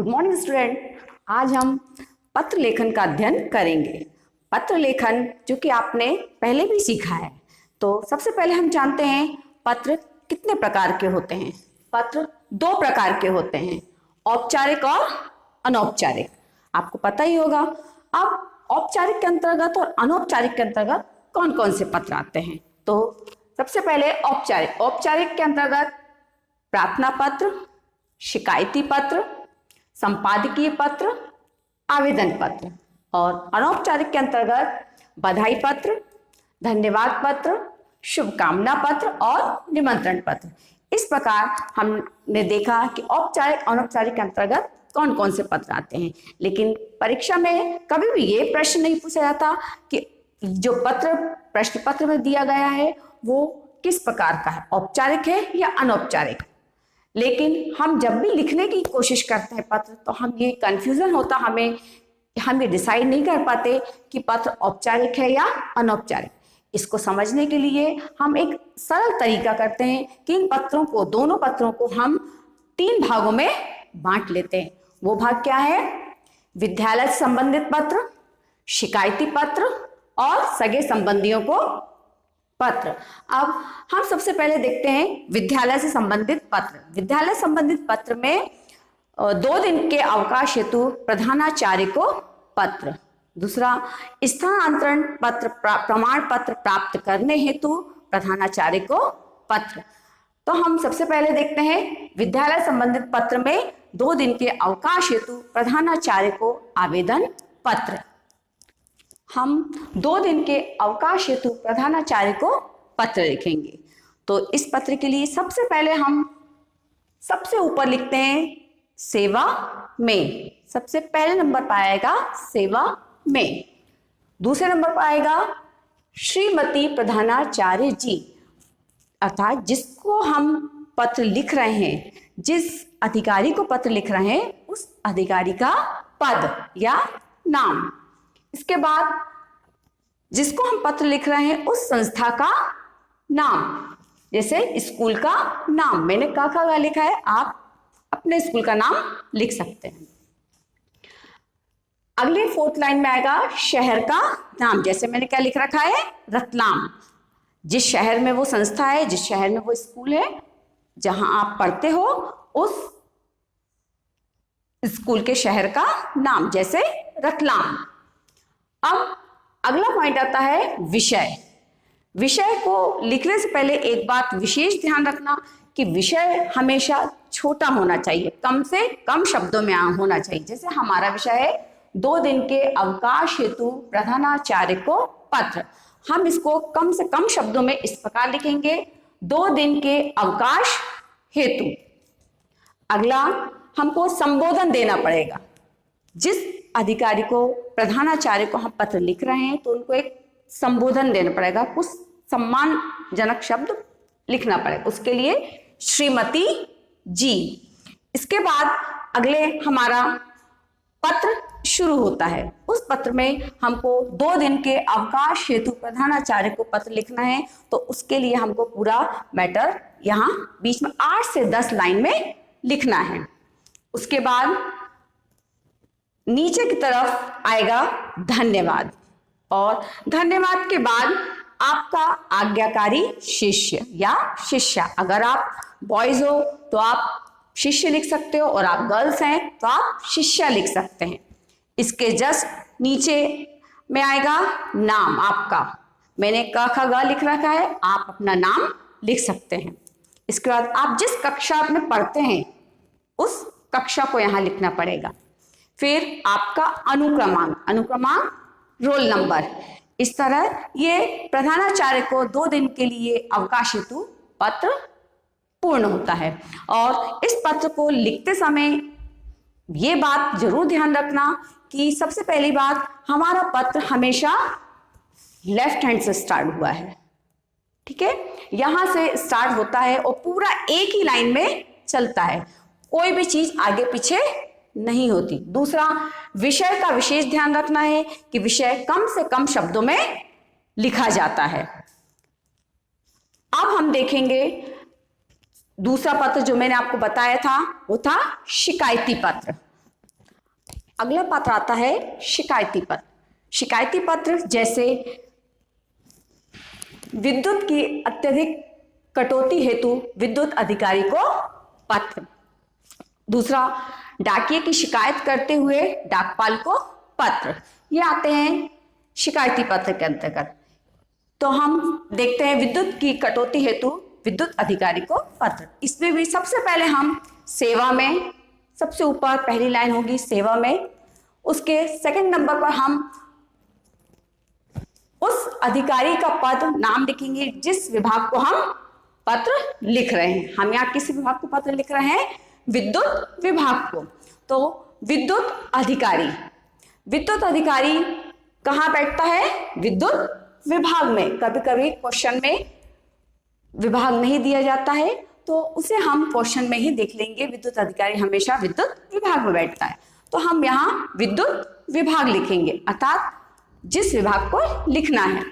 Good morning student. आज हम पत्र लेखन का अध्ययन करेंगे। पत्र लेखन जो कि आपने पहले भी सीखा है। तो सबसे पहले हम जानते हैं पत्र कितने प्रकार के होते हैं। पत्र दो प्रकार के होते हैं, औपचारिक और अनौपचारिक। आपको पता ही होगा। अब औपचारिक के अंतर्गत और अनौपचारिक के अंतर्गत कौन कौन से पत्र आते हैं। तो सबसे पहले औपचारिक। औपचारिक के अंतर्गत प्रार्थना पत्र, शिकायती पत्र, संपादकीय पत्र, आवेदन पत्र। और अनौपचारिक के अंतर्गत बधाई पत्र, धन्यवाद पत्र, शुभकामना पत्र और निमंत्रण पत्र। इस प्रकार हमने देखा कि औपचारिक अनौपचारिक के अंतर्गत कौन कौन से पत्र आते हैं। लेकिन परीक्षा में कभी भी ये प्रश्न नहीं पूछा जाता कि जो पत्र प्रश्न पत्र में दिया गया है वो किस प्रकार का है, औपचारिक है या अनौपचारिक। लेकिन हम जब भी लिखने की कोशिश करते हैं पत्र, तो हम ये कंफ्यूजन होता हमें, हम ये डिसाइड नहीं कर पाते कि पत्र औपचारिक है या अनौपचारिक। इसको समझने के लिए हम एक सरल तरीका करते हैं कि इन पत्रों को, दोनों पत्रों को हम 3 भागों में बांट लेते हैं। वो भाग क्या है? विद्यालय से संबंधित पत्र, शिकायती पत्र और सगे संबंधियों को पत्र। अब हम सबसे पहले देखते हैं विद्यालय से संबंधित पत्र। विद्यालय संबंधित पत्र में 2 दिन के अवकाश हेतु प्रधानाचार्य को पत्र। दूसरा, स्थानांतरण पत्र प्रमाण पत्र प्राप्त करने हेतु प्रधानाचार्य को पत्र। तो हम सबसे पहले देखते हैं विद्यालय संबंधित पत्र में 2 दिन के अवकाश हेतु प्रधानाचार्य को आवेदन पत्र। हम 2 दिन के अवकाश हेतु प्रधानाचार्य को पत्र लिखेंगे। तो इस पत्र के लिए सबसे पहले हम सबसे ऊपर लिखते हैं सेवा में। सबसे पहले नंबर पर आएगा सेवा में। दूसरे नंबर पर आएगा श्रीमती प्रधानाचार्य जी, अर्थात जिसको हम पत्र लिख रहे हैं, जिस अधिकारी को पत्र लिख रहे हैं, उस अधिकारी का पद या नाम। इसके बाद जिसको हम पत्र लिख रहे हैं उस संस्था का नाम, जैसे स्कूल का नाम। मैंने का लिखा है, आप अपने स्कूल का नाम लिख सकते हैं। अगले 4th लाइन में आएगा शहर का नाम। जैसे मैंने क्या लिख रखा है? रतलाम। जिस शहर में वो संस्था है, जिस शहर में वो स्कूल है, जहां आप पढ़ते हो, उस स्कूल के शहर का नाम, जैसे रतलाम। अब अगला पॉइंट आता है विषय। विषय को लिखने से पहले एक बात विशेष ध्यान रखना कि विषय हमेशा छोटा होना चाहिए, कम से कम शब्दों में होना चाहिए। जैसे हमारा विषय है 2 दिन के अवकाश हेतु प्रधानाचार्य को पत्र। हम इसको कम से कम शब्दों में इस प्रकार लिखेंगे, 2 दिन के अवकाश हेतु। अगला, हमको संबोधन देना पड़ेगा। जिस अधिकारी को, प्रधानाचार्य को हम पत्र लिख रहे हैं, तो उनको एक संबोधन देना पड़ेगा, कुछ सम्मानजनक शब्द लिखना पड़ेगा। उसके लिए श्रीमती जी। इसके बाद अगले हमारा पत्र शुरू होता है। उस पत्र में हमको 2 दिन के अवकाश हेतु प्रधानाचार्य को पत्र लिखना है। तो उसके लिए हमको पूरा मैटर यहाँ बीच में 8 से 10 लाइन में लिखना है। उसके बाद नीचे की तरफ आएगा धन्यवाद, और धन्यवाद के बाद आपका आज्ञाकारी शिष्य या शिष्या। अगर आप बॉयज हो तो आप शिष्य लिख सकते हो, और आप गर्ल्स हैं तो आप शिष्या लिख सकते हैं। इसके जस्ट नीचे में आएगा नाम आपका। मैंने ग लिख रखा है, आप अपना नाम लिख सकते हैं। इसके बाद आप जिस कक्षा में पढ़ते हैं उस कक्षा को यहाँ लिखना पड़ेगा। फिर आपका अनुक्रमांक रोल नंबर। इस तरह ये प्रधानाचार्य को 2 दिन के लिए अवकाश हेतु पत्र पूर्ण होता है। और इस पत्र को लिखते समय ये बात जरूर ध्यान रखना कि सबसे पहली बात, हमारा पत्र हमेशा लेफ्ट हैंड से स्टार्ट हुआ है। ठीक है, यहां से स्टार्ट होता है और पूरा एक ही लाइन में चलता है, कोई भी चीज आगे पीछे नहीं होती। दूसरा, विषय का विशेष ध्यान रखना है कि विषय कम से कम शब्दों में लिखा जाता है। अब हम देखेंगे दूसरा पत्र जो मैंने आपको बताया था, वो था शिकायती पत्र। अगला पत्र आता है शिकायती पत्र। शिकायती पत्र जैसे विद्युत की अत्यधिक कटौती हेतु विद्युत अधिकारी को पत्र। दूसरा, डाकिये की शिकायत करते हुए डाकपाल को पत्र। ये आते हैं शिकायती पत्र के अंतर्गत। तो हम देखते हैं विद्युत की कटौती हेतु विद्युत अधिकारी को पत्र। इसमें भी सबसे पहले हम सेवा में, सबसे ऊपर पहली लाइन होगी सेवा में, उसके सेकंड नंबर पर हम उस अधिकारी का पद नाम लिखेंगे जिस विभाग को हम पत्र लिख रहे हैं। हम यहाँ किस विभाग को पत्र लिख रहे हैं? विद्युत विभाग को। तो विद्युत अधिकारी, विद्युत अधिकारी कहाँ बैठता है? विद्युत विभाग में। कभी कभी क्वेश्चन में विभाग नहीं दिया जाता है तो उसे हम क्वेश्चन में ही देख लेंगे। विद्युत अधिकारी हमेशा विद्युत विभाग में बैठता है, तो हम यहाँ विद्युत विभाग लिखेंगे, अर्थात जिस विभाग को लिखना है।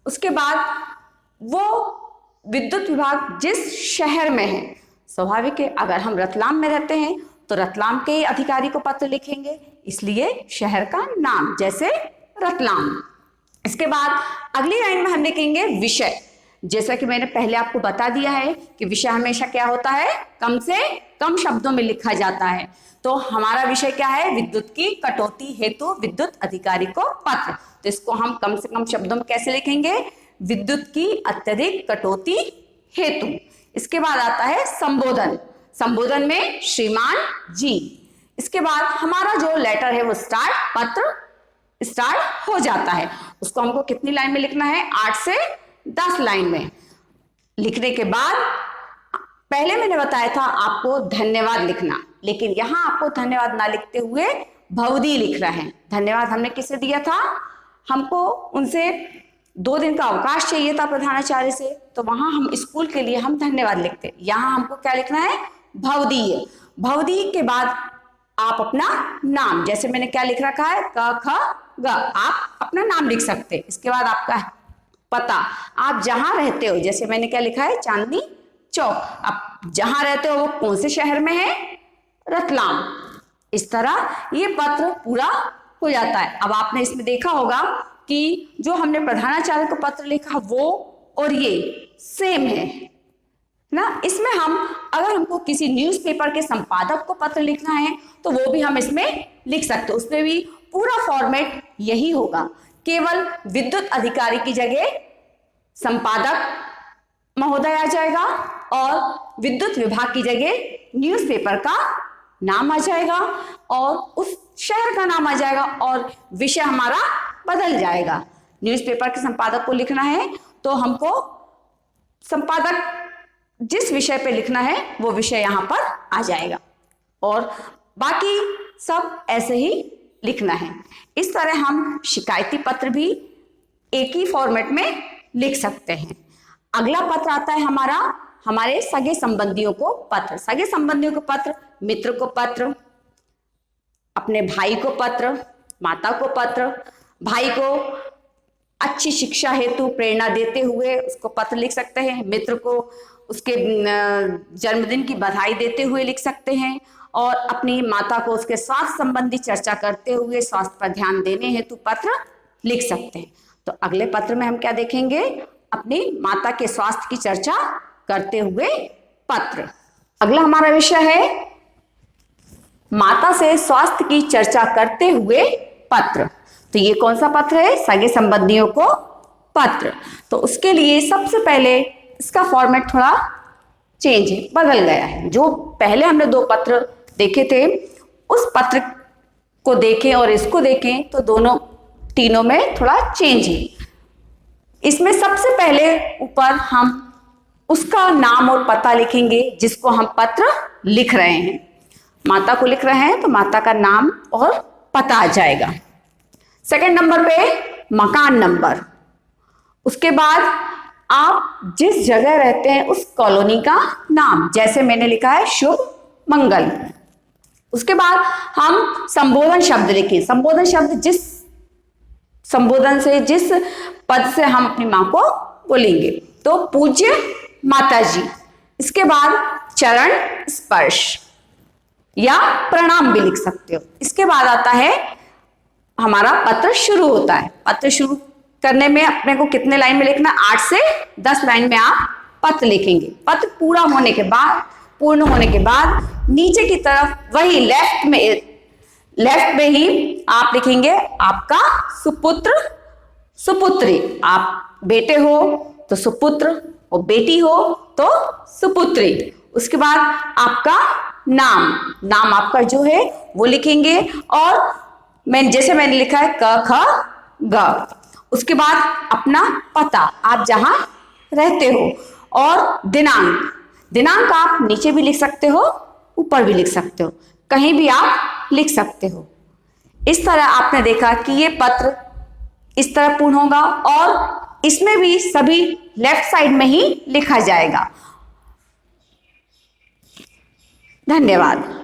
उसके बाद वो विद्युत विभाग जिस शहर में है, स्वाभाविक है अगर हम रतलाम में रहते हैं तो रतलाम के अधिकारी को पत्र लिखेंगे, इसलिए शहर का नाम, जैसे रतलाम। इसके बाद अगली लाइन में हम लिखेंगे विषय। जैसा कि मैंने पहले आपको बता दिया है कि विषय हमेशा क्या होता है? कम से कम शब्दों में लिखा जाता है। तो हमारा विषय क्या है? विद्युत की कटौती हेतु विद्युत अधिकारी को पत्र। तो इसको हम कम से कम शब्दों में कैसे लिखेंगे? विद्युत की अत्यधिक कटौती हेतु। इसके बाद आता है संबोधन। संबोधन में श्रीमान जी। इसके बाद हमारा जो लेटर है वो स्टार्ट, पत्र स्टार्ट हो जाता है। उसको हमको कितनी लाइन में लिखना है? 8 से 10 लाइन में। लिखने के बाद पहले मैंने बताया था आपको धन्यवाद लिखना, लेकिन यहां आपको धन्यवाद ना लिखते हुए भवदी लिख रहे हैं। धन्यवाद हमने किसे दिया था? हमको उनसे 2 दिन का अवकाश चाहिए था प्रधानाचार्य से, तो वहां हम स्कूल के लिए हम धन्यवाद लिखते। यहां हमको क्या लिखना है? भवदीय। भवदी के बाद आप अपना नाम, जैसे मैंने क्या लिख रखा है? क ख ग, आप अपना नाम लिख सकते। इसके बाद आपका पता, आप जहां रहते हो, जैसे मैंने क्या लिखा है? चांदनी चौक। आप जहां रहते हो वो कौन से शहर में है? रतलाम। इस तरह ये पत्र पूरा हो जाता है। अब आपने इसमें देखा होगा कि जो हमने प्रधानाचार्य को पत्र लिखा वो और ये सेम है ना। इसमें हम अगर हमको किसी न्यूज़पेपर के संपादक को पत्र लिखना है तो वो भी हम इसमें लिख सकते हैं। उसमें भी पूरा फॉर्मेट यही होगा, केवल विद्युत अधिकारी की जगह संपादक महोदय आ जाएगा और विद्युत विभाग की जगह न्यूज़पेपर का नाम आ जाएगा और उस शहर का नाम आ जाएगा और विषय हमारा बदल जाएगा। न्यूज़पेपर के संपादक को लिखना है तो हमको संपादक जिस विषय पे लिखना है वो विषय यहाँ पर आ जाएगा और बाकी सब ऐसे ही लिखना है। इस तरह हम शिकायती पत्र भी एक ही फॉर्मेट में लिख सकते हैं। अगला पत्र आता है हमारा, हमारे सगे संबंधियों को पत्र। सगे संबंधियों को पत्र, मित्र को पत्र, अपने भाई को पत्र, माता को पत्र, भाई को अच्छी शिक्षा हेतु प्रेरणा देते हुए उसको पत्र लिख सकते हैं, मित्र को उसके जन्मदिन की बधाई देते हुए लिख सकते हैं और अपनी माता को उसके स्वास्थ्य संबंधी चर्चा करते हुए स्वास्थ्य पर ध्यान देने हेतु पत्र लिख सकते हैं। तो अगले पत्र में हम क्या देखेंगे? अपनी माता के स्वास्थ्य की चर्चा करते हुए पत्र। अगला हमारा विषय है माता से स्वास्थ्य की चर्चा करते हुए पत्र। तो ये कौन सा पत्र है? सगे संबंधियों को पत्र। तो उसके लिए सबसे पहले इसका फॉर्मेट थोड़ा चेंज है, बदल गया है। जो पहले हमने 2 पत्र देखे थे उस पत्र को देखें और इसको देखें तो दोनों तीनों में थोड़ा चेंज है। इसमें सबसे पहले ऊपर हम उसका नाम और पता लिखेंगे जिसको हम पत्र लिख रहे हैं। माता को लिख रहे हैं तो माता का नाम और पता आ जाएगा। सेकंड नंबर पे मकान नंबर, उसके बाद आप जिस जगह रहते हैं उस कॉलोनी का नाम, जैसे मैंने लिखा है शुभ मंगल। उसके बाद हम संबोधन शब्द लिखें। संबोधन शब्द जिस संबोधन से, जिस पद से हम अपनी मां को बोलेंगे, तो पूज्य माता जी। इसके बाद चरण स्पर्श, या प्रणाम भी लिख सकते हो। इसके बाद आता है हमारा पत्र शुरू होता है। पत्र शुरू करने में अपने को कितने लाइन में लिखना, 8 से 10 लाइन में आप पत्र लिखेंगे। पत्र पूर्ण होने के बाद नीचे की तरफ वही लेफ्ट में ही आप लिखेंगे आपका सुपुत्र सुपुत्री। आप बेटे हो तो सुपुत्र और बेटी हो तो सुपुत्री। उसके बाद आपका नाम आपका जो है वो लिखेंगे, और मैंने लिखा है क ख ग। उसके बाद अपना पता, आप जहां रहते हो, और दिनांक आप नीचे भी लिख सकते हो, ऊपर भी लिख सकते हो, कहीं भी आप लिख सकते हो। इस तरह आपने देखा कि ये पत्र इस तरह पूर्ण होगा, और इसमें भी सभी लेफ्ट साइड में ही लिखा जाएगा। धन्यवाद।